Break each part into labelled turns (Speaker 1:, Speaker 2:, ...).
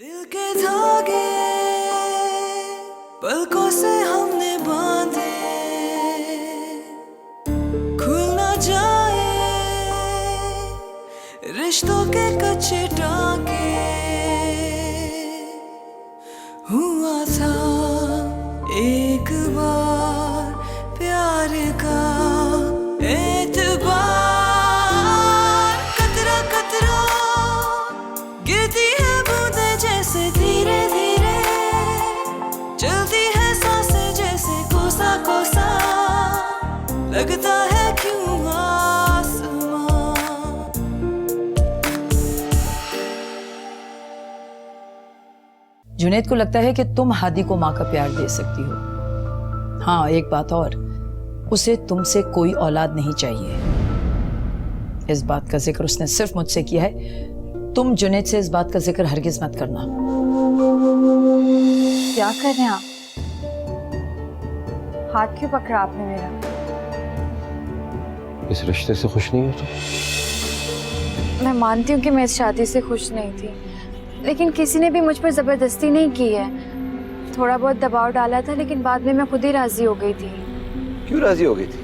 Speaker 1: दिल के धागे पलकों से हमने बांधे, खुल ना जाए रिश्तों के कच्चे टांके। हुआ था एक बार प्यार का एतबार, कतरा कतरा गिरती है बूंदे जैसे धीरे धीरे, चलती है सांसें जैसे कोसा कोसा, लगता है क्यों आसमां।
Speaker 2: जुनैद को लगता है कि तुम हादी को माँ का प्यार दे सकती हो। हाँ, एक बात और, उसे तुमसे कोई औलाद नहीं चाहिए। इस बात का जिक्र उसने सिर्फ मुझसे किया है। तुम जुनैद से इस बात का जिक्र हरगिज मत करना।
Speaker 3: क्या कर रहे हैं आप? हाथ क्यों पकड़ा आपने मेरा?
Speaker 4: इस रिश्ते से खुश नहीं हो तुम?
Speaker 3: मैं मानती हूँ कि मैं इस शादी से खुश नहीं थी, लेकिन किसी ने भी मुझ पर जबरदस्ती नहीं की है। थोड़ा बहुत दबाव डाला था, लेकिन बाद में मैं खुद ही राजी हो गई थी।
Speaker 4: क्यों राजी हो गई थी?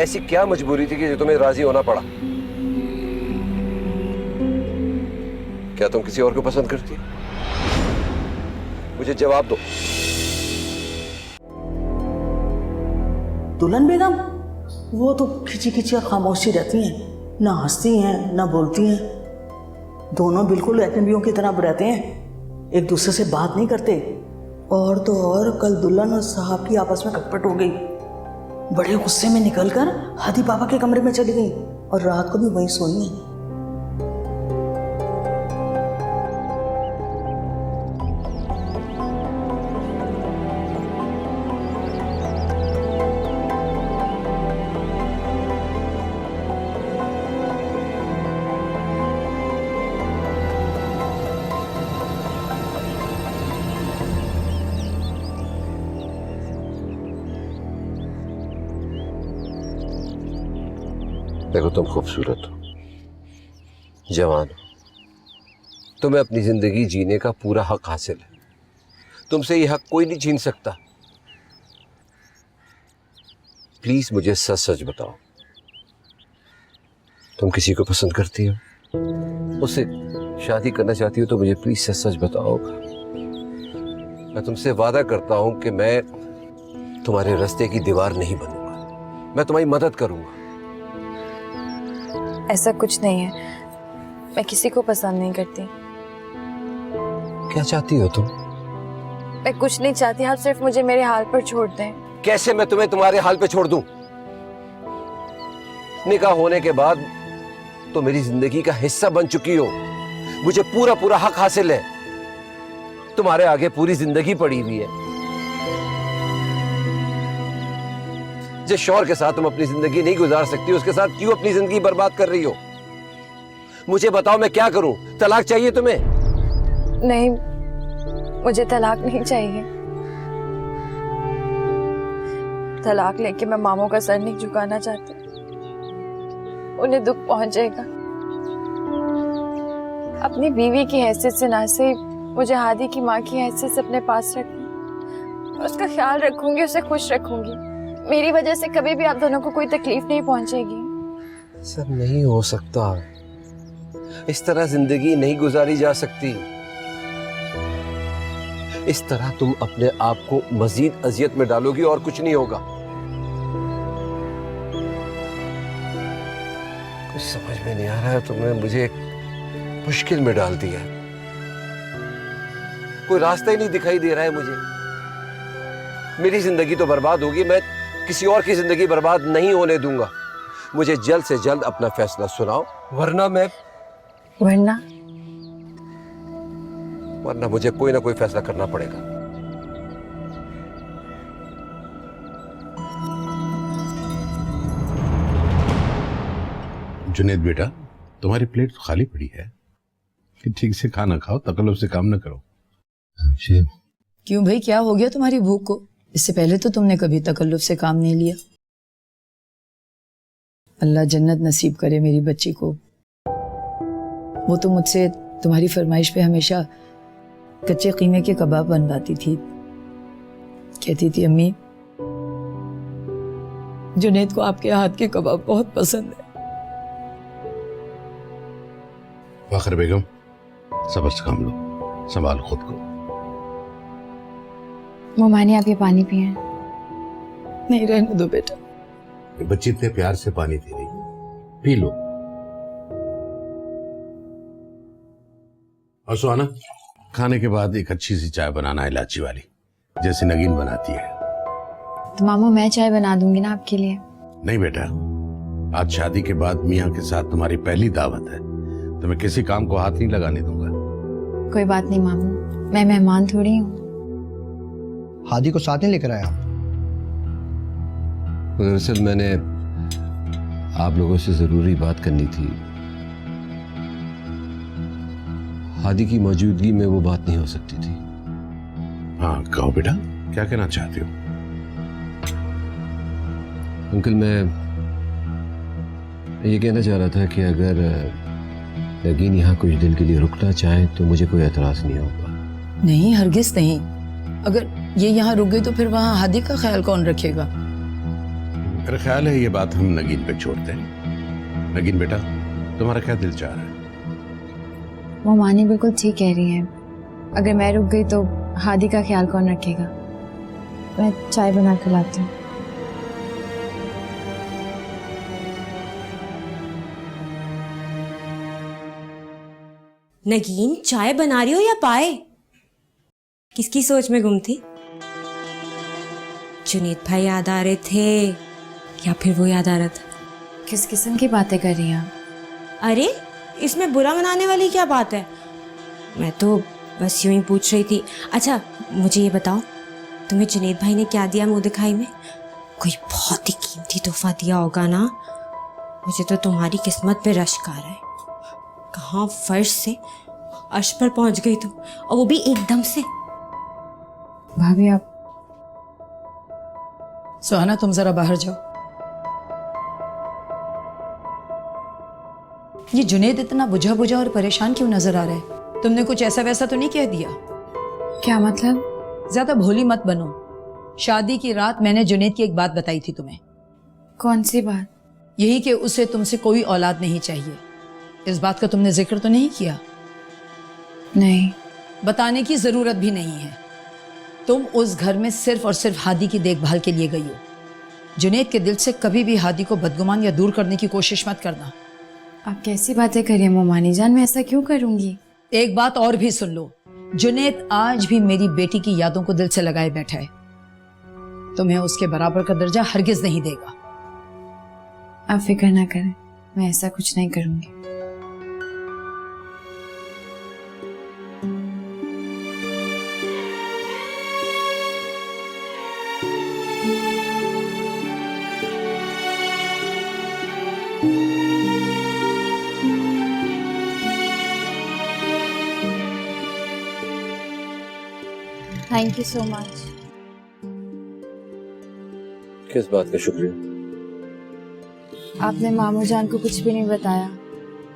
Speaker 4: ऐसी क्या मजबूरी थी कि जो तुम्हें राजी होना पड़ा? क्या तुम किसी और को पसंद करती हो? मुझे जवाब दो।
Speaker 5: दुल्हन बेगम वो तो खिंची खिंची और खामोशी रहती हैं, ना हंसती हैं ना बोलती हैं। दोनों बिल्कुल अजनबियों की तरह रहते हैं, एक दूसरे से बात नहीं करते। और तो और कल दुल्हन और साहब की आपस में खटपट हो गई। बड़े गुस्से में निकलकर हादी पापा के कमरे में चली गई और रात को भी वहीं सोई है।
Speaker 4: देखो, तुम खूबसूरत हो, जवान हो, तुम्हें अपनी जिंदगी जीने का पूरा हक हासिल है। तुमसे ये हक कोई नहीं छीन सकता। प्लीज मुझे सच सच बताओ, तुम किसी को पसंद करती हो? उससे शादी करना चाहती हो तो मुझे प्लीज सच सच बताओ। मैं तुमसे वादा करता हूं कि मैं तुम्हारे रास्ते की दीवार नहीं बनूंगा, मैं तुम्हारी मदद करूंगा।
Speaker 3: ऐसा कुछ नहीं है, मैं किसी को पसंद नहीं करती।
Speaker 4: क्या चाहती हो तुम?
Speaker 3: मैं कुछ नहीं चाहती, आप सिर्फ मुझे मेरे हाल पर छोड़ दें।
Speaker 4: कैसे मैं तुम्हें तुम्हारे हाल पे छोड़ दूं? निकाह होने के बाद तो मेरी जिंदगी का हिस्सा बन चुकी हो, मुझे पूरा पूरा हक हासिल है। तुम्हारे आगे पूरी जिंदगी पड़ी हुई है। जिस शौहर के साथ तुम अपनी जिंदगी नहीं गुजार सकती, उसके साथ क्यों अपनी जिंदगी बर्बाद कर रही हो? मुझे बताओ, मैं क्या करूं? तलाक चाहिए तुम्हें?
Speaker 3: नहीं, मुझे तलाक नहीं चाहिए। तलाक लेके मैं मामों का सर नहीं झुकाना चाहती, उन्हें दुख पहुंचेगा। अपनी बीवी की हैसियत से ना से मुझे हादी की माँ की हैसियत से अपने पास रखना, उसका ख्याल रखूंगी, उसे खुश रखूंगी। मेरी वजह से कभी भी आप दोनों को कोई तकलीफ नहीं पहुंचेगी।
Speaker 4: सब नहीं हो सकता, इस तरह जिंदगी नहीं गुजारी जा सकती। इस तरह तुम अपने आप को मजीद अजियत में डालोगी और कुछ नहीं होगा। कुछ समझ में नहीं आ रहा है, तुमने मुझे एक मुश्किल में डाल दिया। कोई रास्ता ही नहीं दिखाई दे रहा है मुझे। मेरी जिंदगी तो बर्बाद होगी, मैं किसी और की जिंदगी बर्बाद नहीं होने दूंगा। मुझे जल्द से जल्द अपना फैसला सुनाओ, वरना मुझे कोई ना कोई फैसला करना पड़ेगा।
Speaker 6: जुनैद बेटा, तुम्हारी प्लेट तो खाली पड़ी है कि ठीक से खाना खाओ, तकल्लुफ से काम न करो।
Speaker 2: क्यों भाई, क्या हो गया तुम्हारी भूख को? इससे पहले तो तुमने कभी तकल्लुफ से काम नहीं लिया। अल्लाह जन्नत नसीब करे मेरी बच्ची को। वो तो मुझसे तुम्हारी फरमाइश पे हमेशा कच्चे कीमे के कबाब बनवाती थी। कहती थी अम्मी, जुनैद को आपके हाथ के कबाब बहुत पसंद है।
Speaker 6: फखर बेगम, सब्र से काम लो, संभाल खुद को।
Speaker 3: मोमानी, आप ये पानी पिए।
Speaker 2: नहीं, रहने दो बेटा।
Speaker 6: बच्ची इतने प्यार से पानी दे रही, पी लो। और सुहाना, खाने के बाद एक अच्छी सी चाय बनाना, इलायची वाली, जैसे नगीन बनाती है।
Speaker 3: तो मामू, मैं चाय बना दूंगी ना आपके लिए।
Speaker 6: नहीं बेटा, आज शादी के बाद मियाँ के साथ तुम्हारी पहली दावत है, तो मैं किसी काम को हाथ नहीं लगाने दूंगा।
Speaker 3: कोई बात नहीं मामू, मैं मेहमान थोड़ी हूँ।
Speaker 7: हादी को साथ नहीं लेकर आया?
Speaker 4: दरअसल मैंने आप लोगों से जरूरी बात करनी थी। हादी की मौजूदगी में वो बात नहीं हो सकती थी।
Speaker 6: हाँ कहो बेटा, क्या कहना चाहते हो?
Speaker 4: अंकल, मैं ये कहना चाह रहा था कि अगर नगीन यहाँ कुछ दिन के लिए रुकना चाहे तो मुझे कोई एतराज नहीं होगा।
Speaker 2: नहीं, हरगिज नहीं। अगर ये यहाँ रुक गई तो फिर वहाँ हादी का ख्याल कौन रखेगा?
Speaker 6: मेरा ख्याल है ये बात हम नगीन पे छोड़ते हैं। नगीन बेटा, तुम्हारा क्या दिल चाह रहा है?
Speaker 3: मोमानी बिल्कुल ठीक कह रही हैं। अगर मैं रुक गई तो हादी का ख्याल कौन रखेगा? मैं चाय बना कर लाती हूँ।
Speaker 8: नगीन, चाय बना रही हो या पाए? किसकी सोच में गुम थी? जुनैद भाई याद आ रहे थे या फिर वो याद आ रहा था?
Speaker 3: किस किस्म की बातें कर रही हैं आप?
Speaker 8: अरे, इसमें बुरा मनाने वाली क्या बात है? मैं तो बस यूं ही पूछ रही थी। अच्छा, मुझे ये बताओ, तुम्हें जुनैद भाई ने क्या दिया मुंह दिखाई में? कोई बहुत ही कीमती तोहफा दिया होगा ना? मुझे तो तुम्हारी किस्मत पे रश्क आ रहा है। कहाँ फर्श से अर्श पर पहुंच गई तुम, और वो भी एकदम से।
Speaker 3: भाभी, आप
Speaker 2: सुहाना, तुम जरा बाहर जाओ। ये जुनैद इतना बुझा बुझा और परेशान क्यों नजर आ रहा है? तुमने कुछ ऐसा वैसा तो नहीं कह दिया?
Speaker 3: क्या मतलब?
Speaker 2: ज्यादा भोली मत बनो। शादी की रात मैंने जुनैद की एक बात बताई थी तुम्हें।
Speaker 3: कौन सी बात?
Speaker 2: यही कि उसे तुमसे कोई औलाद नहीं चाहिए। इस बात का तुमने जिक्र तो नहीं किया?
Speaker 3: नहीं।
Speaker 2: बताने की जरूरत भी नहीं है। तुम उस घर में सिर्फ और सिर्फ हादी की देखभाल के लिए गई हो। जुनैद के दिल से कभी भी हादी को बदगुमान या दूर करने की कोशिश मत करना।
Speaker 3: आप कैसी बातें कर रही हैं मोमानी जान? मैं ऐसा क्यों करूंगी?
Speaker 2: एक बात और भी सुन लो, जुनैद आज भी मेरी बेटी की यादों को दिल से लगाए बैठा है। तुम्हें उसके बराबर का दर्जा हरगिज नहीं देगा।
Speaker 3: आप फिक्र ना करें, मैं ऐसा कुछ नहीं करूंगी। Thank you so much.
Speaker 4: किस बात का शुक्रिया?
Speaker 3: आपने मामू जान को कुछ भी नहीं बताया।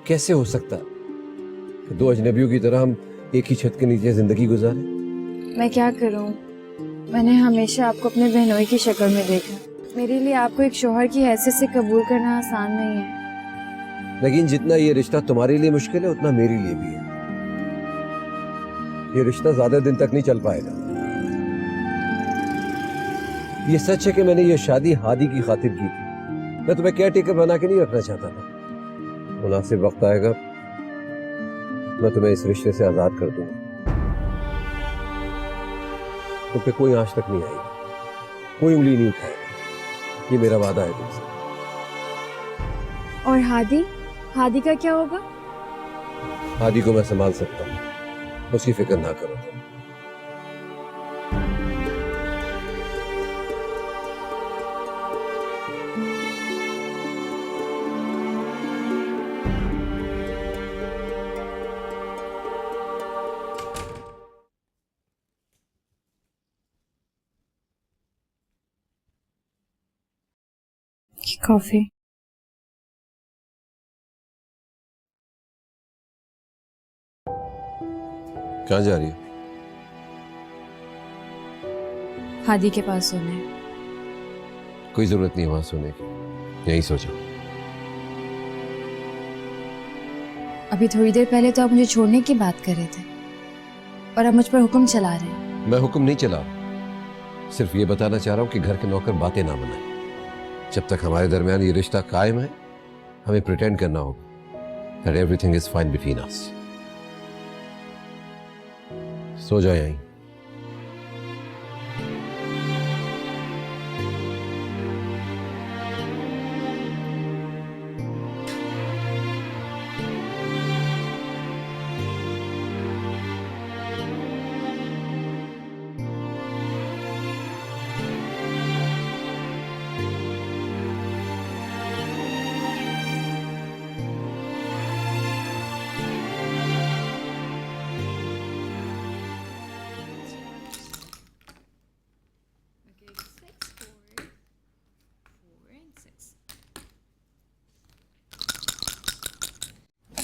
Speaker 4: कैसे हो सकता कि दो अजनबियों की तरह हम एक ही छत के नीचे जिंदगी गुजारें?
Speaker 3: मैं क्या करूं? मैंने हमेशा आपको अपने बहनोई की शक्ल में देखा। मेरे लिए आपको एक शौहर की हैसियत से कबूल करना आसान नहीं है।
Speaker 4: लेकिन जितना ये रिश्ता तुम्हारे लिए मुश्किल है उतना मेरे लिए भी है। ये रिश्ता ज्यादा दिन तक नहीं चल पाएगा। ये सच है कि मैंने ये शादी हादी की खातिर की थी। मैं तुम्हें केयर टेकर बना के नहीं रखना चाहता था। मुनासिब वक्त आएगा, मैं तुम्हें इस रिश्ते से आजाद कर दूंगा। तुम पे कोई आंच तक नहीं आएगी, कोई उंगली नहीं उठाएगी। ये मेरा वादा है तुमसे।
Speaker 3: और हादी? हादी का क्या होगा?
Speaker 4: हादी को मैं संभाल सकता हूँ, उसकी फिक्र ना करो।
Speaker 3: कॉफी।
Speaker 4: कहाँ जा रही है?
Speaker 3: हादी के पास सोना है।
Speaker 4: कोई जरूरत नहीं है वहां सोने की, यहीं सो जाओ।
Speaker 3: अभी थोड़ी देर पहले तो आप मुझे छोड़ने की बात कर रहे थे और अब मुझ पर हुक्म चला रहे हैं।
Speaker 4: मैं हुक्म नहीं चला, सिर्फ ये बताना चाह रहा हूं कि घर के नौकर बातें ना बनाए। जब तक हमारे दरमियान ये रिश्ता कायम है, हमें प्रिटेंड करना होगा that everything is fine between us. सो जाओ यहीं।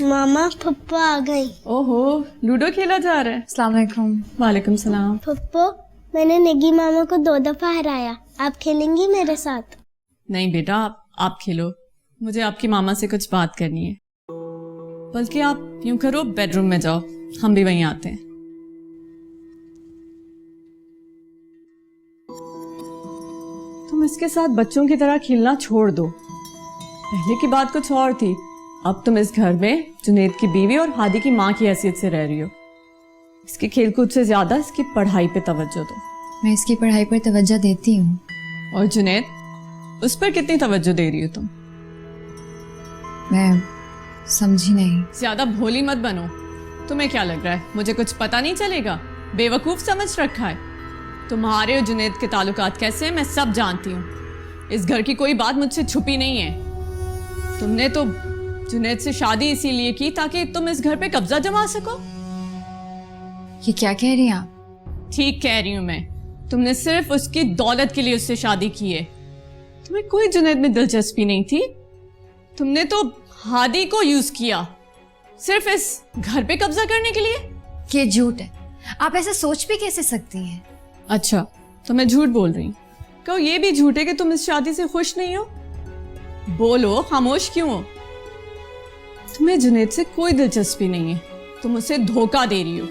Speaker 9: मामा पप्पा आ गई।
Speaker 10: ओहो, लूडो खेला जा रहा है।
Speaker 3: अस्सलाम वालेकुम।
Speaker 10: वालेकुम सलाम।
Speaker 9: पप्पो, मैंने नेगी मामा को 2 दफा हराया, आप खेलेंगी मेरे साथ?
Speaker 10: नहीं बेटा, आप खेलो, मुझे आपकी मामा से कुछ बात करनी है। बल्कि आप यूं करो, बेडरूम में जाओ, हम भी वहीं आते हैं। तुम इसके साथ बच्चों की तरह खेलना छोड़ दो। पहले की बात कुछ और थी, अब तुम इस घर में जुनैद की बीवी और हादी की माँ की हैसियत से रह रही हो। इसके खेलकूद से ज्यादा इसकी पढ़ाई पे तवज्जो दो।
Speaker 3: मैं इसकी पढ़ाई पर तवज्जो देती हूँ।
Speaker 10: और जुनैद, उस पर कितनी तवज्जो दे रही हो तुम?
Speaker 3: मैं समझी नहीं।
Speaker 10: ज्यादा भोली मत बनो। तुम्हें क्या लग रहा है मुझे कुछ पता नहीं चलेगा? बेवकूफ समझ रखा है। तुम्हारे और जुनैद के ताल्लुकात कैसे हैं मैं सब जानती हूँ। इस घर की कोई बात मुझसे छुपी नहीं है। तुमने तो जुनैद से शादी इसीलिए की ताकि तुम इस घर पे कब्जा जमा सको।
Speaker 3: ये क्या कह रही हैं आप?
Speaker 10: ठीक कह रही हूं मैं। तुमने सिर्फ उसकी दौलत के लिए उससे शादी की है। तुम्हें कोई जुनैद में दिलचस्पी नहीं थी। तुमने तो हादी को यूज किया सिर्फ इस घर पे कब्जा करने के लिए।
Speaker 3: ये झूठ है, आप ऐसा सोच भी कैसे सकती हैं?
Speaker 10: अच्छा, तो मैं झूठ बोल रही हूँ। कहो ये भी झूठ है कि तुम इस शादी से खुश नहीं हो? बोलो, खामोश क्यों हो? तुम्हें जुनैद से कोई दिलचस्पी नहीं है, तुम उसे धोखा दे रही हो।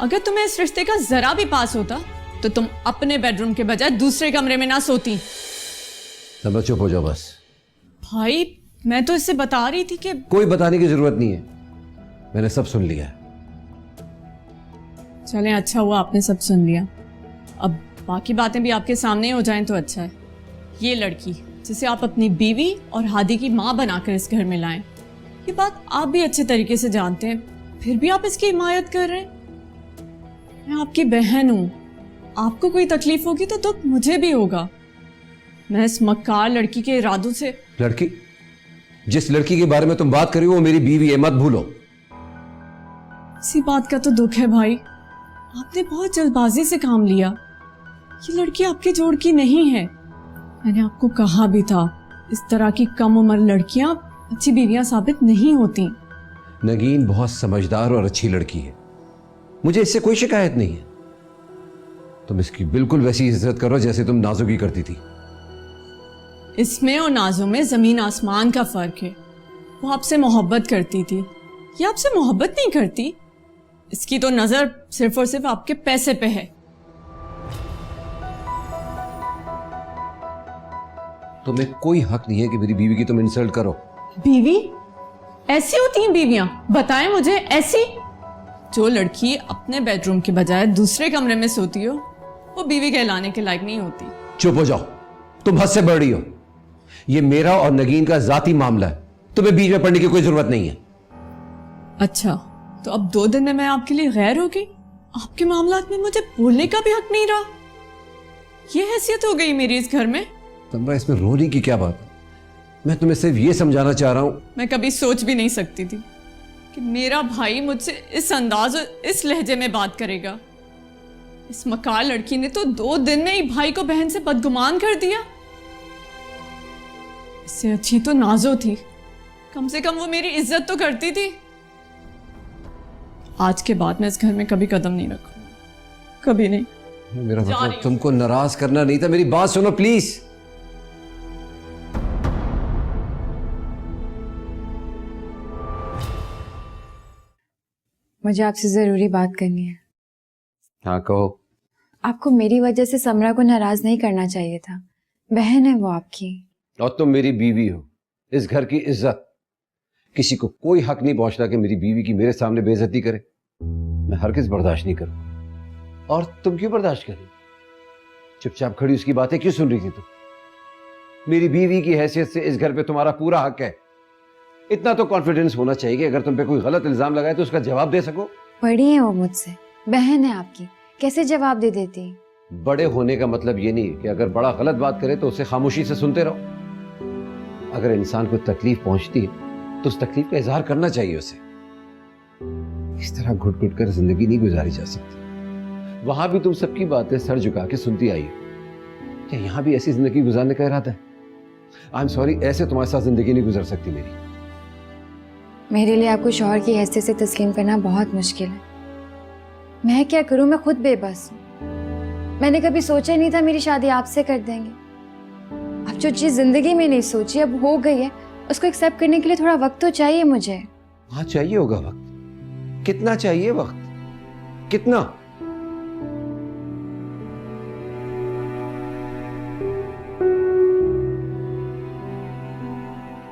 Speaker 10: अगर तुम्हें इस रिश्ते का जरा भी पास होता तो तुम अपने बेडरूम के बजाय दूसरे कमरे में ना सोती।
Speaker 4: सब चुप हो जाओ बस।
Speaker 10: भाई, मैं तो इससे बता रही थी कि
Speaker 4: कोई बताने की जरूरत नहीं है, मैंने सब सुन लिया।
Speaker 10: चलें, अच्छा हुआ आपने सब सुन लिया। अब बाकी बातें भी आपके सामने हो जाएं तो अच्छा है। ये लड़की जिसे आप अपनी बीवी और हादी की माँ बनाकर इस घर में लाएं, ये बात आप भी अच्छे तरीके से जानते हैं, फिर भी आप इसकी हिमायत कर रहे हैं। मैं आपकी बहन हूं, आपको कोई तकलीफ होगी तो दुख मुझे भी होगा। मैं इस मक्कार लड़की के इरादों से।
Speaker 4: लड़की? जिस लड़की के बारे में तुम बात कर रही हो वो मेरी बीवी है, मत भूलो।
Speaker 10: इसी बात का तो दुख है भाई, आपने बहुत जल्दबाजी से काम लिया। ये लड़की आपके जोड़ की नहीं है। मैंने आपको कहा भी था, इस तरह की कम उम्र लड़कियां अच्छी बीवियां साबित नहीं होती।
Speaker 4: नगीन बहुत समझदार और अच्छी लड़की है, मुझे इससे कोई शिकायत नहीं है। तुम इसकी बिल्कुल वैसी इज्जत करो जैसे तुम नाजो की करती थी।
Speaker 10: इसमें और नाजो में जमीन आसमान का फर्क है। वो आपसे मोहब्बत करती थी, ये आपसे मोहब्बत नहीं करती। इसकी तो नजर सिर्फ और सिर्फ आपके पैसे पे है।
Speaker 4: तुम्हें कोई हक नहीं है कि मेरी बीवी की तुम इंसल्ट करो।
Speaker 10: बीवी? ऐसी होती हैं बीवियां? बताएं मुझे, ऐसी? जो लड़की अपने बेडरूम के बजाय दूसरे कमरे में सोती हो वो बीवी कहलाने के लायक नहीं होती।
Speaker 4: चुप हो जाओ, तुम हद से बढ़ रही हो। ये मेरा और नगीन का जाती मामला है, तुम्हें बीच में पड़ने की कोई जरूरत नहीं है।
Speaker 10: अच्छा, तो अब 2 दिन में मैं आपके लिए गैर हो गई? आपके मामलात में मुझे बोलने का भी हक नहीं रहा? ये हैसियत हो गई मेरी इस घर में?
Speaker 4: तमरा, इसमें रोने की क्या बात है? मैं तुम्हें सिर्फ ये समझाना चाह रहा हूं।
Speaker 10: मैं कभी सोच भी नहीं सकती थी कि मेरा भाई मुझसे इस अंदाज और इस लहजे में बात करेगा। इस मकार लड़की ने तो 2 दिन में ही भाई को बहन से बदगुमान कर दिया। इससे अच्छी तो नाजो थी, कम से कम वो मेरी इज्जत तो करती थी। आज के बाद मैं इस घर में कभी कदम नहीं रखूंगी, कभी नहीं।
Speaker 4: मेरा
Speaker 10: जा रही
Speaker 4: मतलब
Speaker 10: हूँ।
Speaker 4: तुमको नाराज करना नहीं था, मेरी बात सुनो प्लीज।
Speaker 3: मुझे आपसे जरूरी बात करनी है।
Speaker 4: हाँ कहो।
Speaker 3: आपको मेरी वजह से समरा को नाराज नहीं करना चाहिए था। बहन है वो आपकी।
Speaker 4: और तुम मेरी बीवी हो, इस घर की इज्जत। किसी को कोई हक नहीं पहुंचता कि मेरी बीवी की मेरे सामने बेइज्जती करे। मैं हरगिज बर्दाश्त नहीं करूंगा। और तुम क्यों बर्दाश्त कर रही? चुपचाप खड़ी उसकी बातें क्यों सुन रही थी तुम? मेरी बीवी की हैसियत से इस घर पे तुम्हारा पूरा हक है। इतना तो कॉन्फिडेंस होना चाहिए कि अगर तुम पे कोई गलत इल्जाम लगाए तो उसका जवाब दे सको।
Speaker 3: बड़ी है वो मुझसे, बहन है आपकी, कैसे जवाब दे देती?
Speaker 4: बड़े होने का मतलब ये नहीं है कि अगर बड़ा गलत बात करे तो उसे खामोशी से सुनते रहो। अगर इंसान को तकलीफ पहुंचती है तो उस तकलीफ का इजहार करना चाहिए उसे। इस तरह घुट घुट कर जिंदगी नहीं गुजारी जा सकती। वहां भी तुम सबकी बातें सर झुका के सुनती आई हो। क्या यहां भी ऐसी जिंदगी गुजारने का इरादा है? आई एम सॉरी, ऐसे तुम्हारे साथ जिंदगी नहीं गुजर सकती मेरी।
Speaker 3: मेरे लिए आपको शौहर की हैसियत से तस्लीम करना बहुत मुश्किल है। मैं क्या करूं, मैं खुद बेबस हूं। मैंने कभी सोचा ही नहीं था मेरी शादी आपसे कर देंगे। अब जो चीज जिंदगी में नहीं सोची अब हो गई है, उसको एक्सेप्ट करने के लिए थोड़ा वक्त तो चाहिए मुझे।
Speaker 4: हाँ चाहिए होगा वक्त। कितना चाहिए वक्त? कितना?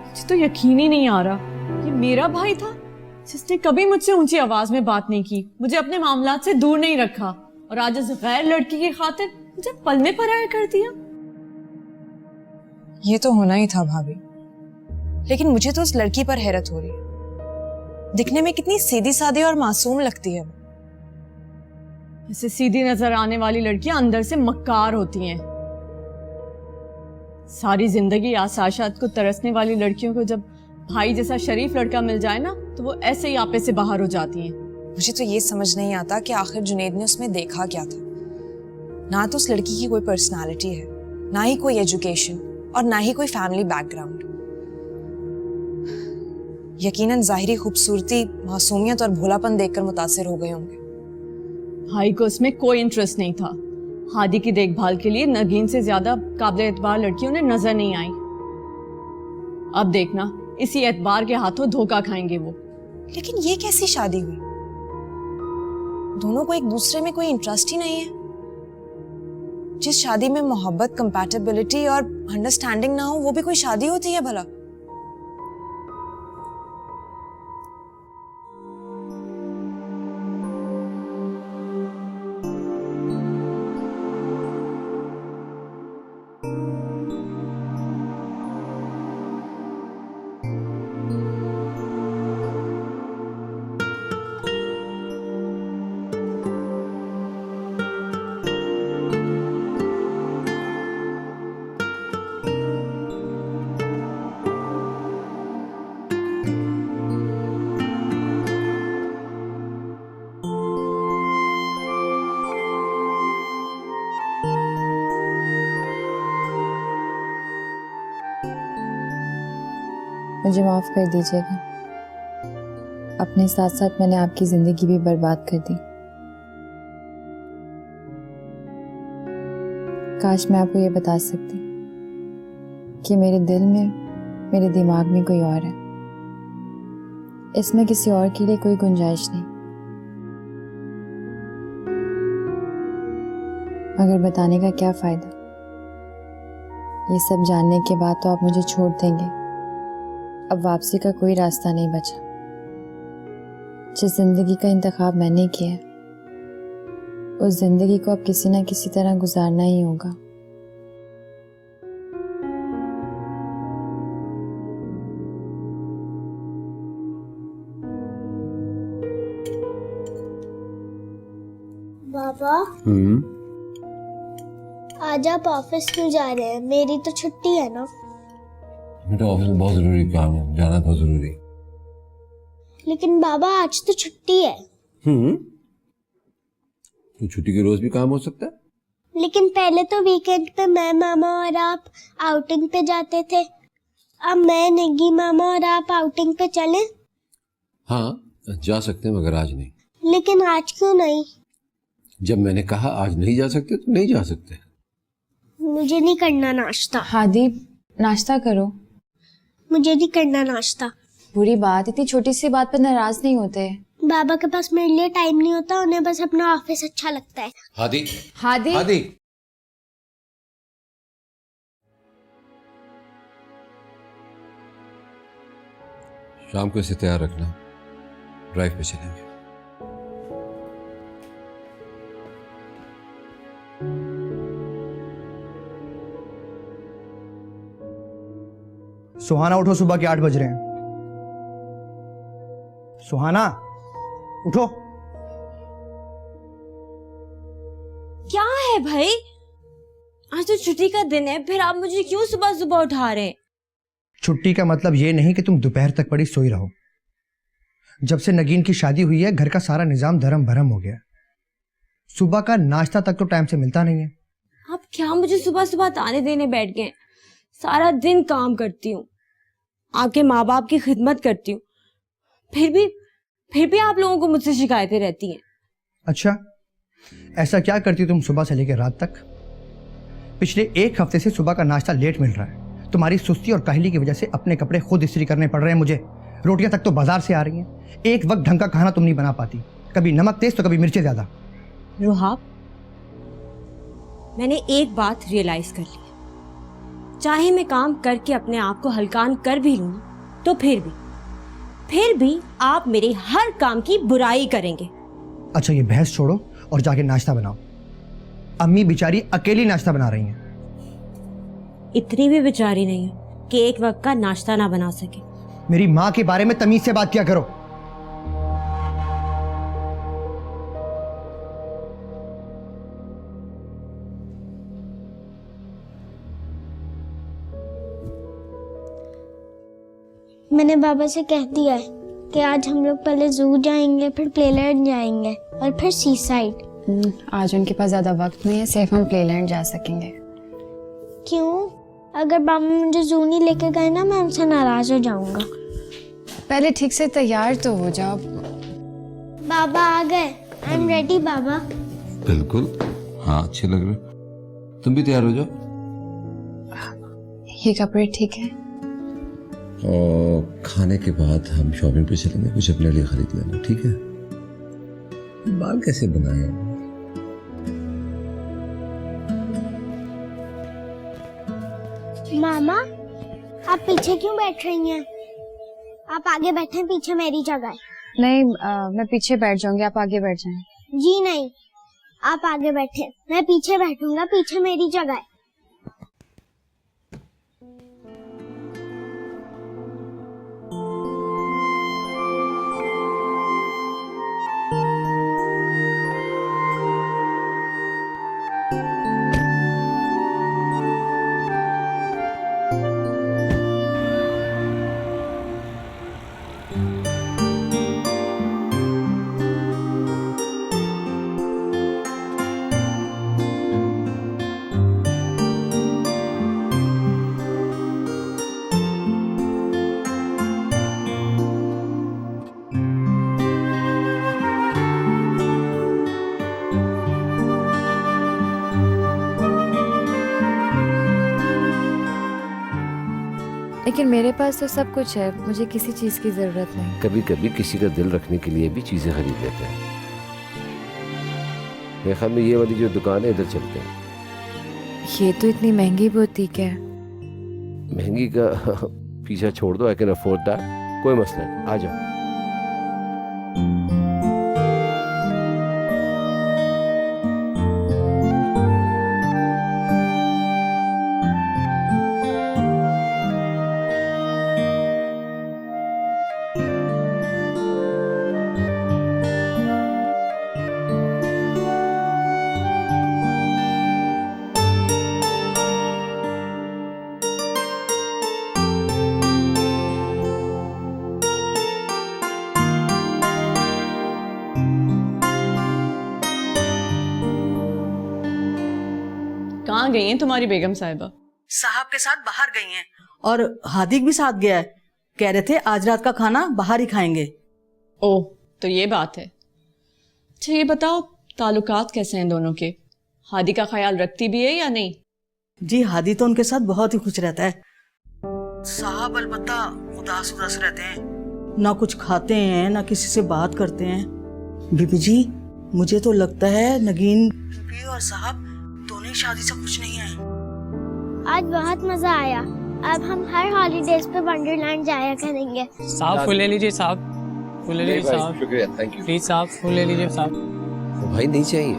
Speaker 10: मुझे तो यकीन ही नहीं आ रहा कि मेरा भाई था जिसने कभी मुझसे ऊंची आवाज में बात नहीं की, मुझे अपने मामलात से दूर नहीं रखा, और आज इस गैर लड़की की खातिर मुझे पल में पराया कर दिया।
Speaker 11: ये तो होना ही था भाभी, लेकिन मुझे तो उस लड़की पर हैरत हो रही है। दिखने में कितनी सीधी सादी और मासूम लगती है वो।
Speaker 10: ऐसे सीधी नजर आने वाली लड़कियां अंदर से मक्कार होती हैं। सारी जिंदगी आसाशात को तरसने वाली लड़कियों को जब भाई जैसा शरीफ लड़का मिल जाए ना, तो वो ऐसे ही आपे से बाहर हो जाती हैं।
Speaker 11: मुझे तो ये समझ नहीं आता कि आखिर जुनेद ने उसमें देखा क्या था। ना तो उस लड़की की कोई पर्सनालिटी है, ना ही कोई एजुकेशन, और ना ही कोई फैमिली बैकग्राउंड। यकीनन जाहिरी खूबसूरती, मासूमियत और भोलापन देखकर मुतासिर हो गए होंगे।
Speaker 10: भाई को उसमें कोई इंटरेस्ट नहीं था। हादी की देखभाल के लिए नगीन से ज्यादा काबिल एतबार लड़की उन्हें नजर नहीं आई। अब देखना, इसी एतबार के हाथों धोखा खाएंगे वो।
Speaker 11: लेकिन ये कैसी शादी हुई? दोनों को एक दूसरे में कोई इंटरेस्ट ही नहीं है। जिस शादी में मोहब्बत, कंपैटिबिलिटी और अंडरस्टैंडिंग ना हो, वो भी कोई शादी होती है भला?
Speaker 3: मुझे माफ कर दीजिएगा, अपने साथ साथ मैंने आपकी जिंदगी भी बर्बाद कर दी। काश मैं आपको ये बता सकती कि मेरे दिल में, मेरे दिमाग में कोई और है। इसमें किसी और के लिए कोई गुंजाइश नहीं। मगर बताने का क्या फायदा? ये सब जानने के बाद तो आप मुझे छोड़ देंगे। अब वापसी का कोई रास्ता नहीं बचा। जिस जिंदगी का इंतखाब मैंने किया है, उस जिंदगी को अब किसी ना किसी तरह गुजारना ही होगा।
Speaker 9: पापा आज आप ऑफिस क्यों जा रहे हैं? मेरी तो छुट्टी है ना।
Speaker 4: बेटा ऑफिस में बहुत जरूरी काम है, जाना बहुत जरूरी।
Speaker 9: लेकिन बाबा आज तो छुट्टी है।
Speaker 4: तो छुट्टी के रोज भी काम हो सकता है।
Speaker 9: लेकिन पहले तो वीकेंड पे मैं, मामा और आप आउटिंग पे जाते थे। अब मैं, निग्गी, मामा और आप आउटिंग पे चलें?
Speaker 4: हाँ जा सकते हैं, मगर आज नहीं।
Speaker 9: लेकिन आज क्यों नहीं?
Speaker 4: जब मैंने कहा आज नहीं जा सकते तो नहीं जा सकते।
Speaker 9: मुझे नहीं करना नाश्ता।
Speaker 3: हादी नाश्ता करो।
Speaker 9: मुझे नहीं करना नाश्ता।
Speaker 3: बुरी बात, इतनी छोटी सी बात पर नाराज नहीं होते।
Speaker 9: बाबा के पास मेरे लिए टाइम नहीं होता, उन्हें बस अपना ऑफिस अच्छा लगता है।
Speaker 4: हादी
Speaker 3: हादी
Speaker 4: हादी शाम को इसे तैयार रखना, ड्राइव पे चलेंगे।
Speaker 7: सुहाना उठो, सुबह के 8 बज रहे हैं। सुहाना उठो।
Speaker 8: क्या है भाई, आज तो छुट्टी का दिन है, फिर आप मुझे क्यों सुबह सुबह उठा रहे हैं?
Speaker 7: छुट्टी का मतलब ये नहीं कि तुम दोपहर तक पड़ी सोई रहो। जब से नगीन की शादी हुई है घर का सारा निजाम धर्म भरम हो गया। सुबह का नाश्ता तक तो टाइम से मिलता नहीं है।
Speaker 8: आप क्या मुझे सुबह सुबह ताने देने बैठ गए? सारा दिन काम करती हूँ, आपके माँ बाप की खिदमत करती हूँ, फिर भी आप लोगों को मुझसे शिकायतें रहती हैं।
Speaker 7: अच्छा, ऐसा क्या करती हो तुम सुबह से लेकर रात तक? पिछले 1 हफ्ते से सुबह का नाश्ता लेट मिल रहा है। तुम्हारी सुस्ती और काहली की वजह से अपने कपड़े खुद इस्त्री करने पड़ रहे हैं मुझे। रोटियां तक तो बाजार से आ रही हैं। एक वक्त ढंग का खाना तुम नहीं बना पाती, कभी नमक तेज तो कभी मिर्चें ज्यादा।
Speaker 8: रुहाब, मैंने एक बात रियलाइज कर ली, चाहे मैं काम करके अपने आप को हल्कान कर भी लूं तो फिर भी आप मेरे हर काम की बुराई करेंगे।
Speaker 7: अच्छा, ये बहस छोड़ो और जाके नाश्ता बनाओ। अम्मी बेचारी अकेली नाश्ता बना रही हैं।
Speaker 8: इतनी भी बेचारी नहीं है कि एक वक्त का नाश्ता ना बना सके।
Speaker 7: मेरी माँ के बारे में तमीज से बात किया करो।
Speaker 9: मैंने बाबा से कह दिया है कि आज हम लोग पहले जू जाएंगे, फिर प्लेलैंड जाएंगे और फिर सी साइड।
Speaker 3: आज उनके पास ज्यादा वक्त नहीं है, सिर्फ हम प्लेलैंड जा सकेंगे।
Speaker 9: क्यों? अगर बाबा मुझे जू नहीं लेके गए ना, मैं उनसे नाराज हो जाऊंगा।
Speaker 3: पहले ठीक से तैयार तो हो जाओ।
Speaker 9: बाबा आ गए। आई एम रेडी बाबा।
Speaker 4: बिल्कुल, हाँ अच्छे लग रहे। तुम भी तैयार हो जाओ।
Speaker 3: ये कपड़े ठीक है?
Speaker 4: और खाने के बाद हम शॉपिंग पे चलेंगे, कुछ अपने लिए खरीद लेना, ठीक है? बाल कैसे बनाए?
Speaker 9: मामा, आप पीछे क्यों बैठ रही हैं? आप आगे बैठे, पीछे मेरी जगह है।
Speaker 3: नहीं, मैं पीछे बैठ जाऊंगी, आप आगे बैठ जाएं।
Speaker 9: जी नहीं, आप आगे बैठे, मैं पीछे बैठूंगा, पीछे मेरी जगह है।
Speaker 3: लेकिन मेरे पास तो सब कुछ है, मुझे किसी चीज की जरूरत नहीं।
Speaker 4: कभी कभी किसी का दिल रखने के लिए भी चीजें खरीद लेते हैं। मेरे ख्याल में ये वाली जो दुकान है, इधर चलते हैं।
Speaker 3: ये तो इतनी महंगी बुटीक है।
Speaker 4: महंगी का पीछा छोड़ दो, आई कैन अफोर्ड दैट, कोई मसला नहीं, आ जाओ।
Speaker 10: कहाँ गई हैं तुम्हारी बेगम साहिबा?
Speaker 5: साहब के साथ बाहर गई हैं और हादिक भी साथ गया है। कह रहे थे आज रात का खाना बाहर ही खाएंगे।
Speaker 10: ओह, तो ये बात है। अच्छा ये बताओ, ताल्लुकात कैसे हैं दोनों के? हादी का ख्याल रखती भी है या नहीं?
Speaker 5: जी हादी तो उनके साथ बहुत ही खुश रहता है। साहब अलबत्ता उदास उदास रहते हैं, ना कुछ खाते हैं ना किसी से बात करते हैं। बीबी जी मुझे तो लगता है नगीन बीबी और साहब दोनों ही शादी से खुश नहीं है।
Speaker 9: आज बहुत मजा आया। अब हम हर हॉलीडेज पे वंडरलैंड जाया करेंगे।
Speaker 12: साहब फूल ले लीजिए साहब, फूल ले लीजिए साहब,
Speaker 4: शुक्रिया, थैंक यू।
Speaker 12: प्लीज साहब फूल ले लीजिए साहब।
Speaker 4: तो भाई नहीं चाहिए।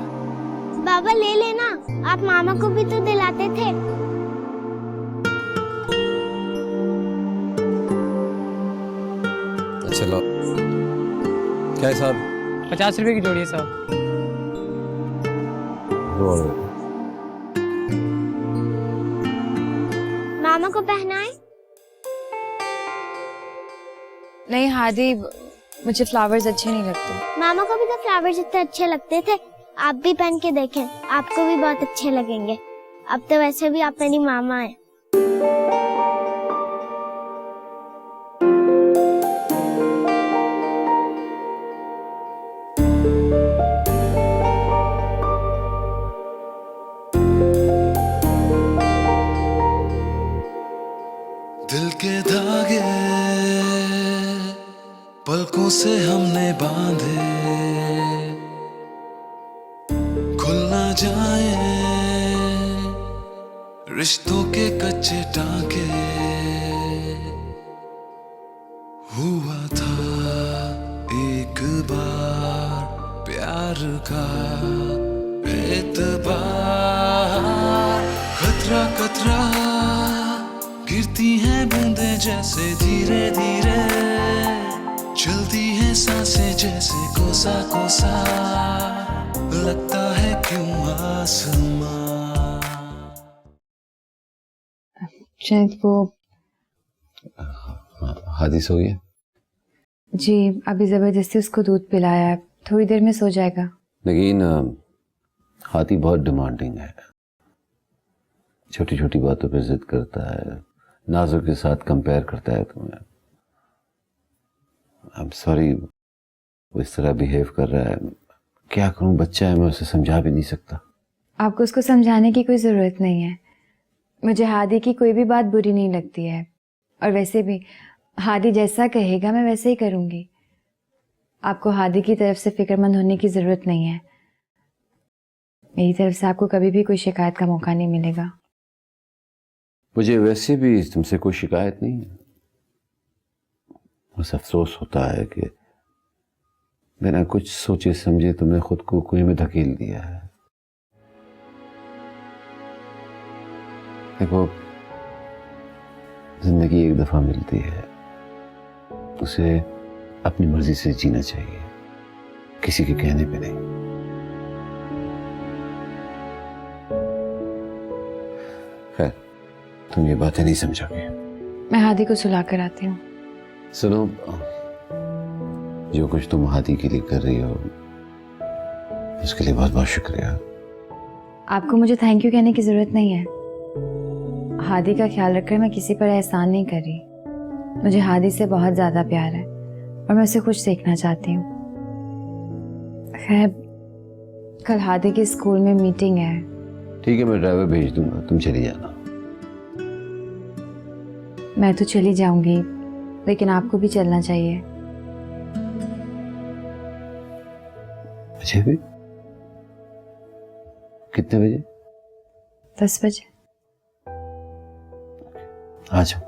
Speaker 9: बाबा ले लेना, आप मामा को भी तो दिलाते थे।
Speaker 4: चलो क्या है साहब?
Speaker 12: 50 रुपए की जोड़ी है साहब।
Speaker 9: मामा को पहनाए।
Speaker 3: नहीं हादी, मुझे फ्लावर्स अच्छे नहीं लगते।
Speaker 9: मामा को भी तो फ्लावर्स इतने अच्छे लगते थे। आप भी पहन के देखें, आपको भी बहुत अच्छे लगेंगे। अब तो वैसे भी आप मेरी मामा हैं।
Speaker 1: दिल के धागे पलकों से हमने बांधे, खुल ना जाए रिश्तों के कच्चे टांके। हुआ था एक बार प्यार का एतबार, खतरा खतरा गिरती हैं बूंदे जैसे धीरे धीरे, चलती हैं सांसें जैसे कोसा कोसा, लगता है क्यों आसमां।
Speaker 3: शायद वो
Speaker 4: हादी सो गया?
Speaker 3: जी अभी जबरदस्ती उसको दूध पिलाया है, थोड़ी देर में सो जाएगा।
Speaker 4: लेकिन हादी बहुत डिमांडिंग है, छोटी छोटी बातों पे जिद करता है, नाजुक के साथ कंपेयर करता है तुम्हें। आई एम सॉरी वो इस तरह बिहेव कर रहा है, क्या करूं, बच्चा है, मैं उसे समझा भी नहीं सकता।
Speaker 3: आपको उसको समझाने की कोई ज़रूरत नहीं है। मुझे हादी की कोई भी बात बुरी नहीं लगती है, और वैसे भी हादी जैसा कहेगा मैं वैसे ही करूँगी। आपको हादी की तरफ से फिक्रमंद होने की ज़रूरत नहीं है। मेरी तरफ से आपको कभी भी कोई शिकायत का मौका नहीं मिलेगा।
Speaker 4: मुझे वैसे भी तुमसे कोई शिकायत नहीं है, बस अफसोस होता है कि बिना कुछ सोचे समझे तुमने खुद को कुएं में धकेल दिया है। देखो जिंदगी एक दफा मिलती है, उसे अपनी मर्जी से जीना चाहिए, किसी के कहने पे नहीं। खैर तुम ये बातें नहीं समझोगे।
Speaker 3: मैं हादी को सुला कर आती हूँ।
Speaker 4: सुनो, जो कुछ तुम हादी के लिए कर रही हो उसके लिए बहुत बहुत शुक्रिया।
Speaker 3: आपको मुझे थैंक यू कहने की ज़रूरत नहीं है। हादी का ख्याल रखकर मैं किसी पर एहसान नहीं कर रही। मुझे हादी से बहुत ज़्यादा प्यार है और मैं उसे खुश देखना चाहती हूँ। खैर कल हादी के स्कूल में मीटिंग है।
Speaker 4: ठीक है, मैं ड्राइवर भेज दूंगा, तुम चली जाना।
Speaker 3: मैं तो चली जाऊंगी, लेकिन आपको भी चलना चाहिए।
Speaker 4: मुझे भी? कितने बजे?
Speaker 3: 10 बजे।
Speaker 4: आ जाओ।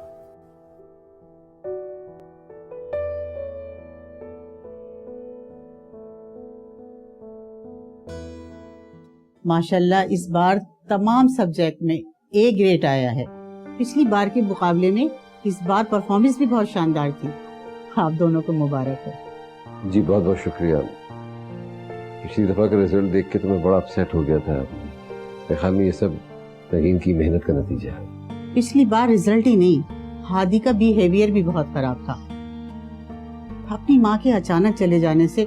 Speaker 13: माशाल्लाह इस बार तमाम सब्जेक्ट में ए ग्रेड आया है। पिछली बार के मुकाबले में इस बार परफॉर्मेंस भी बहुत शानदार थी। आप दोनों को मुबारक हो।
Speaker 4: जी बहुत बहुत शुक्रिया। पिछली दफा का रिजल्ट देख के तो मैं बड़ा अपसेट हो गया था। मेरे ख्याल में ये सब नगीन की मेहनत का नतीजा है।
Speaker 13: पिछली बार रिजल्ट ही नहीं, हादी का बिहेवियर भी बहुत खराब था। अपनी माँ के अचानक चले जाने से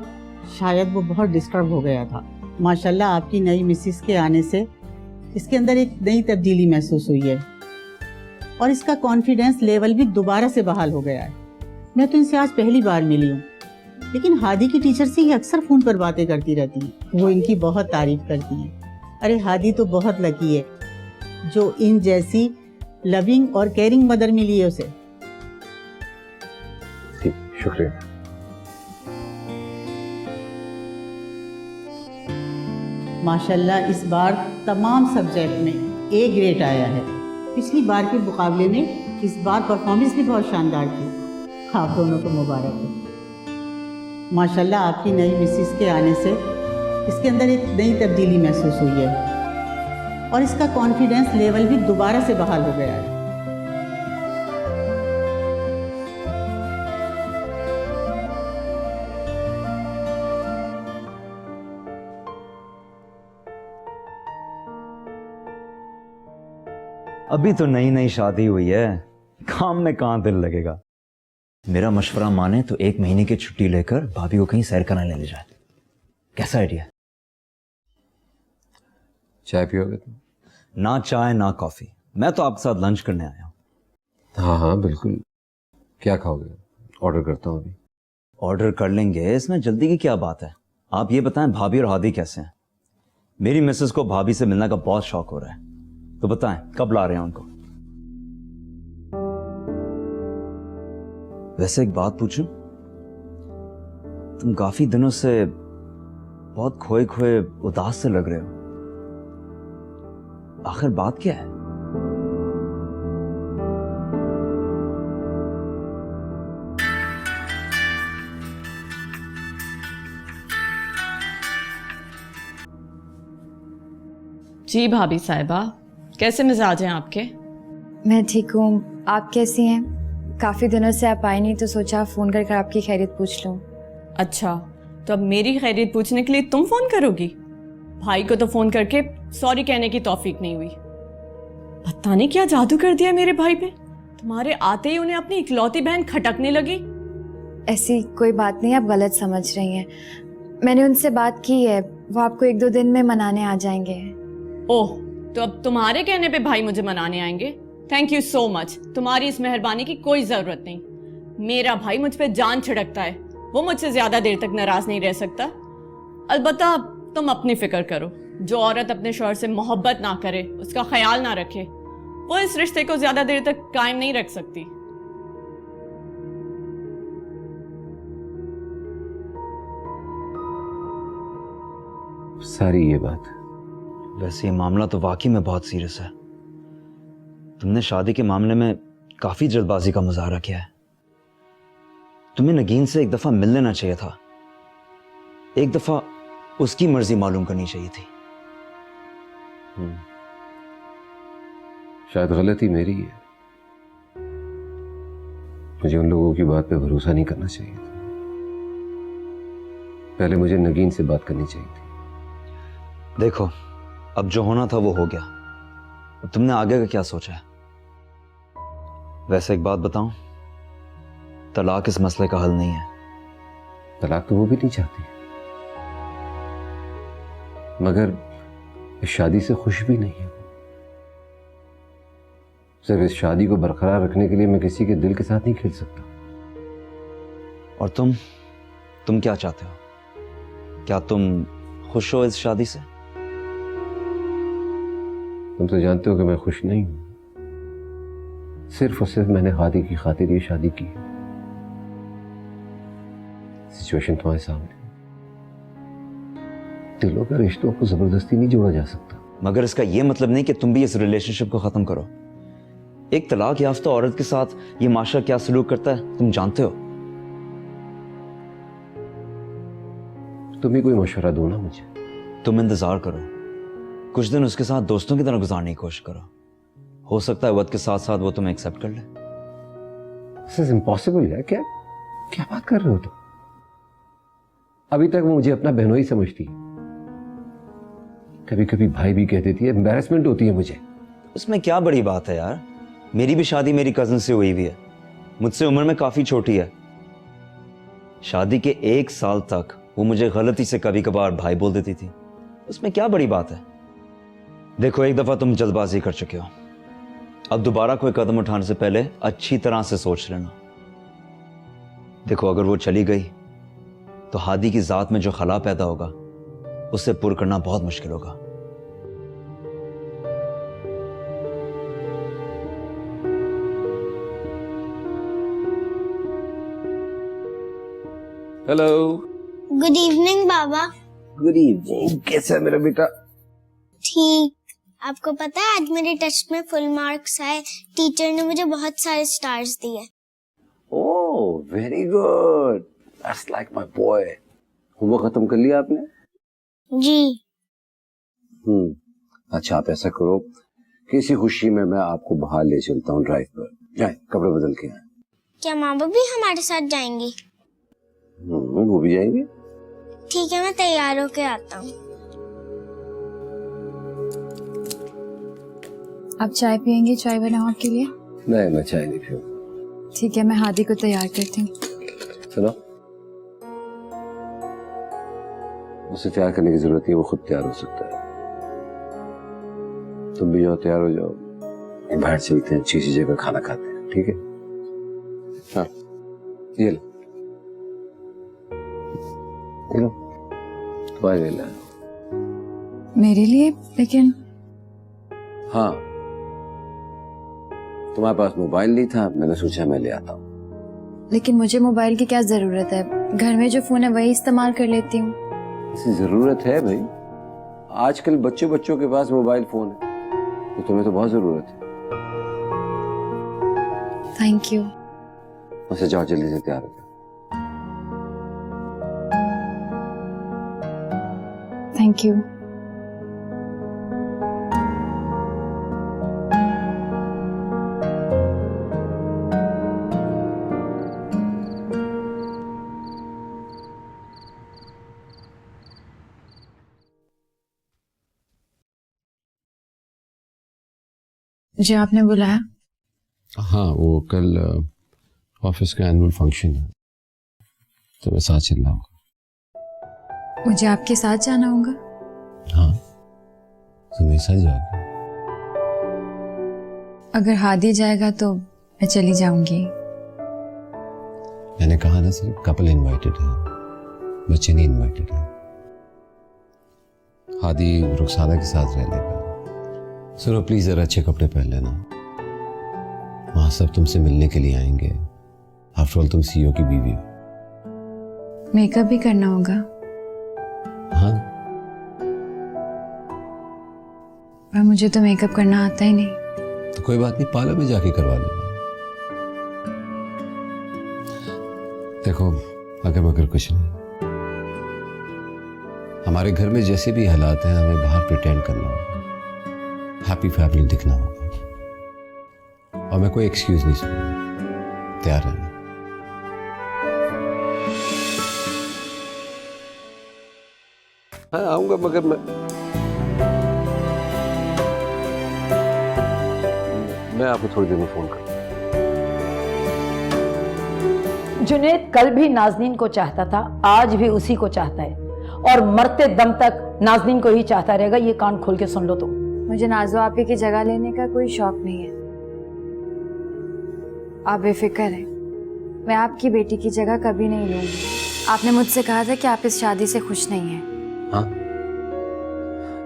Speaker 13: शायद वो बहुत डिस्टर्ब हो गया था। माशाल्लाह आपकी नई मिसेस के आने से इसके अंदर एक नई तब्दीली महसूस हुई है और इसका कॉन्फिडेंस लेवल भी दोबारा से बहाल हो गया है। मैं तो इनसे आज पहली बार मिली हूँ। लेकिन हादी की टीचर से ये अक्सर फोन पर बातें करती रहती हैं। वो इनकी बहुत तारीफ करती हैं। अरे हादी तो बहुत लकी है जो इन जैसी लविंग और केयरिंग मदर मिली है उसे।
Speaker 4: शुक्रिया।
Speaker 13: माशाल्लाह इस बार तमाम सब्जेक्ट में ए ग्रेड आया है। पिछली बार के मुकाबले में इस बार परफॉर्मेंस भी बहुत शानदार थी। आप दोनों को मुबारक हो। माशाल्लाह आपकी नई मिसेस के आने से इसके अंदर एक नई तब्दीली महसूस हुई है और इसका कॉन्फिडेंस लेवल भी दोबारा से बहाल हो गया है।
Speaker 14: अभी तो नई नई शादी हुई है, काम में कहाँ दिल लगेगा। मेरा मशवरा माने तो 1 महीने की छुट्टी लेकर भाभी को कहीं सैर कराने ले जाए। कैसा आइडिया?
Speaker 4: चाय पियोगे तुम?
Speaker 14: ना चाय ना कॉफी, मैं तो आपके साथ लंच करने आया हूँ।
Speaker 4: हाँ हाँ बिल्कुल। क्या खाओगे? ऑर्डर करता हूँ अभी।
Speaker 14: ऑर्डर कर लेंगे, इसमें जल्दी की क्या बात है। आप ये बताएं भाभी और हादी कैसे हैं? मेरी मिसेस को भाभी से मिलने का बहुत शौक हो रहा है, तो बताएं कब ला रहे हैं उनको। वैसे एक बात पूछूं, तुम काफी दिनों से बहुत खोए खोए उदास से लग रहे हो, आखिर बात क्या है?
Speaker 10: जी भाभी साहिबा, कैसे मिजाज हैं आपके?
Speaker 3: मैं ठीक हूँ, आप कैसी हैं? काफ़ी दिनों से आप आए नहीं तो सोचा फ़ोन करके आपकी खैरियत पूछ लूँ।
Speaker 10: अच्छा, तो अब मेरी खैरियत पूछने के लिए तुम फ़ोन करोगी? भाई को तो फ़ोन करके सॉरी कहने की तौफीक नहीं हुई। पता नहीं क्या जादू कर दिया मेरे भाई पे, तुम्हारे आते ही उन्हें अपनी इकलौती बहन खटकने लगी।
Speaker 3: ऐसी कोई बात नहीं, आप गलत समझ रही हैं। मैंने उनसे बात की है, वो आपको 1-2 दिन में मनाने आ जाएंगे।
Speaker 10: ओह, तो अब तुम्हारे कहने पे भाई मुझे मनाने आएंगे? थैंक यू सो मच, तुम्हारी इस मेहरबानी की कोई जरूरत नहीं। मेरा भाई मुझ पे जान छिड़कता है, वो मुझसे ज्यादा देर तक नाराज नहीं रह सकता। अलबत्ता तुम अपनी फिक्र करो, जो औरत अपने शौहर से मोहब्बत ना करे, उसका ख्याल ना रखे, वो इस रिश्ते को ज्यादा देर तक कायम नहीं रख सकती।
Speaker 4: सारी ये बात।
Speaker 14: वैसे ये मामला तो वाकई में बहुत सीरियस है। तुमने शादी के मामले में काफी जल्दबाजी का मुजाहरा किया है। तुम्हें नगीन से एक दफा मिल लेना चाहिए था, एक दफा उसकी मर्जी मालूम करनी चाहिए थी।
Speaker 4: शायद गलती मेरी है, मुझे उन लोगों की बात पे भरोसा नहीं करना चाहिए था। पहले मुझे नगीन से बात करनी चाहिए थी।
Speaker 14: देखो, अब जो होना था वो हो गया, अब तुमने आगे का क्या सोचा है? वैसे एक बात बताऊं, तलाक इस मसले का हल नहीं है।
Speaker 4: तलाक तो वो भी नहीं चाहती, मगर इस शादी से खुश भी नहीं है। सिर्फ इस शादी को बरकरार रखने के लिए मैं किसी के दिल के साथ नहीं खेल सकता।
Speaker 14: और तुम क्या चाहते हो? क्या तुम खुश हो इस शादी से?
Speaker 4: तुम तो जानते हो कि मैं खुश नहीं हूं। सिर्फ और सिर्फ मैंने हादी की खातिर ये शादी की। सिचुएशन तुम्हारे सामने। दिलों के रिश्तों को जबरदस्ती नहीं जोड़ा जा सकता।
Speaker 14: मगर इसका यह मतलब नहीं कि तुम भी इस रिलेशनशिप को खत्म करो। एक तलाक याफ्ता औरत के साथ ये माशरा क्या सलूक करता है तुम जानते हो।
Speaker 4: तुम ही कोई मशवरा दो ना मुझे।
Speaker 14: तुम इंतजार करो, कुछ दिन उसके साथ दोस्तों की तरह गुजारने की कोशिश करो। हो सकता है वक्त के साथ साथ वो तुम्हें एक्सेप्ट कर ले।
Speaker 4: दिस इज इम्पॉसिबल है। क्या क्या बात कर रहे हो तुम? अभी तक वो मुझे अपना बहनोई समझती है। कभी कभी भाई भी कह देती है, एम्बैरेसमेंट होती है मुझे।
Speaker 14: उसमें क्या बड़ी बात है यार, मेरी भी शादी मेरी कजन से हुई हुई है, मुझसे उम्र में काफी छोटी है। शादी के 1 साल तक वो मुझे गलती से कभी कभार भाई बोल देती थी, उसमें क्या बड़ी बात है। देखो, एक दफा तुम जल्दबाजी कर चुके हो, अब दोबारा कोई कदम उठाने से पहले अच्छी तरह से सोच लेना। देखो, अगर वो चली गई तो हादी की ज़ात में जो खला पैदा होगा उसे पुर करना बहुत मुश्किल होगा।
Speaker 4: हेलो।
Speaker 9: गुड इवनिंग बाबा।
Speaker 4: Good evening. कैसा है मेरा बेटा?
Speaker 9: ठीक। आपको पता है आज मेरे टेस्ट में फुल मार्क्स आए। टीचर ने मुझे बहुत सारे स्टार्स दिए।
Speaker 4: Oh very good, that's like my boy. Homework खत्म कर लिया आपने?
Speaker 9: जी।
Speaker 4: अच्छा आप ऐसा करो, किसी खुशी में मैं आपको बाहर ले चलता हूँ ड्राइव पर। जाए कपड़े बदल के आए।
Speaker 9: क्या माँ बाप भी हमारे साथ जाएंगी?
Speaker 4: वो भी जाएंगे।
Speaker 9: ठीक है, मैं तैयार होके आता हूँ।
Speaker 3: आप चाय पियेंगे? चाय बनाओ आपके लिए?
Speaker 4: नहीं मैं चाय नहीं पीऊँ।
Speaker 3: ठीक है, मैं हादी को तैयार करती हूँ।
Speaker 4: सुनो, उसे तैयार करने की जरूरत नहीं, वो खुद तैयार हो सकता है। तुम भी जाओ, तैयार हो जाओ, बाहर चलते हैं, अच्छी सी जगह खाना खाते हैं, ठीक है? हाँ ये लो तुम्हारे लिए लाया।
Speaker 3: मेरे लिए? लेकिन
Speaker 4: हाँ तुम्हारे पास मोबाइल नहीं था, मैंने सोचा मैं ले आता हूँ।
Speaker 3: लेकिन मुझे मोबाइल की क्या जरूरत है? घर में जो फोन है वही इस्तेमाल कर लेती हूँ।
Speaker 4: इसकी जरूरत है भाई, आजकल बच्चों के पास मोबाइल फोन है, तो तुम्हें तो बहुत जरूरत है।
Speaker 3: Thank you.
Speaker 4: उसे जाओ जल्दी से तैयार हो जाओ।
Speaker 3: Thank you. जी आपने बुलाया?
Speaker 6: हाँ वो कल ऑफिस का एनुअल फंक्शन है, तो मैं साथ चल रहा हूँ।
Speaker 3: मुझे आपके साथ जाना होगा?
Speaker 6: हाँ तो मेरे साथ जाओगे?
Speaker 3: अगर हादी जाएगा तो मैं चली जाऊंगी।
Speaker 6: मैंने कहा ना सिर्फ कपल इनवाइटेड है, बच्चे नहीं इनवाइटेड है। हादी रुखसाना के साथ रह लेगा। सुनो प्लीज जरा अच्छे कपड़े पहन लेना, वहां सब तुमसे मिलने के लिए आएंगे। आफ्टर ऑल तुम सीईओ की बीवी हो।
Speaker 3: मेकअप भी करना होगा?
Speaker 6: हाँ
Speaker 3: पर मुझे तो मेकअप करना आता ही नहीं।
Speaker 6: तो कोई बात नहीं, पार्लर में जाके करवा लेना। देखो अगर मगर कुछ नहीं, हमारे घर में जैसे भी हालात हैं हमें बाहर प्रिटेंड करना होगा, हैप्पी फैमिली दिखना होगा, और मैं कोई एक्सक्यूज नहीं सुनूंगा। तैयार रहना।
Speaker 4: हाँ आऊंगा, मगर मैं आपको थोड़ी देर में फोन करूँ।
Speaker 2: जुनैद कल भी नाज़नीन को चाहता था, आज भी उसी को चाहता है, और मरते दम तक नाज़नीन को ही चाहता रहेगा। ये कान खोल के सुन लो तुम।
Speaker 3: मुझे नाज़ो आपी की जगह लेने का कोई शौक नहीं है। आप बेफिक्र हैं, मैं आपकी बेटी की जगह कभी नहीं लूंगी। आपने मुझसे कहा था कि आप इस शादी से खुश नहीं हैं।
Speaker 4: हाँ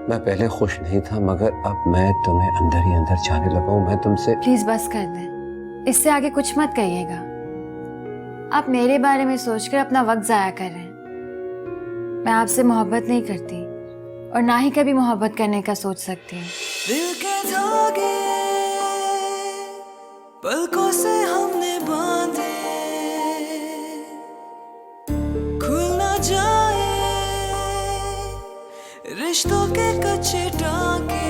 Speaker 4: मैं पहले खुश नहीं था, मगर अब मैं तुम्हें अंदर ही अंदर चाहने लगा हूं। मैं तुमसे
Speaker 3: प्लीज बस कर दें, इससे आगे कुछ मत कहिएगा। आप मेरे बारे में सोचकर अपना वक्त जाया कर रहे हैं। मैं आपसे मोहब्बत नहीं करती और ना ही कभी मोहब्बत करने का सोच सकती हूँ।
Speaker 1: दिल के धागे पलकों से हमने बांधे, खुल ना जाए रिश्तों के कच्चे टांके।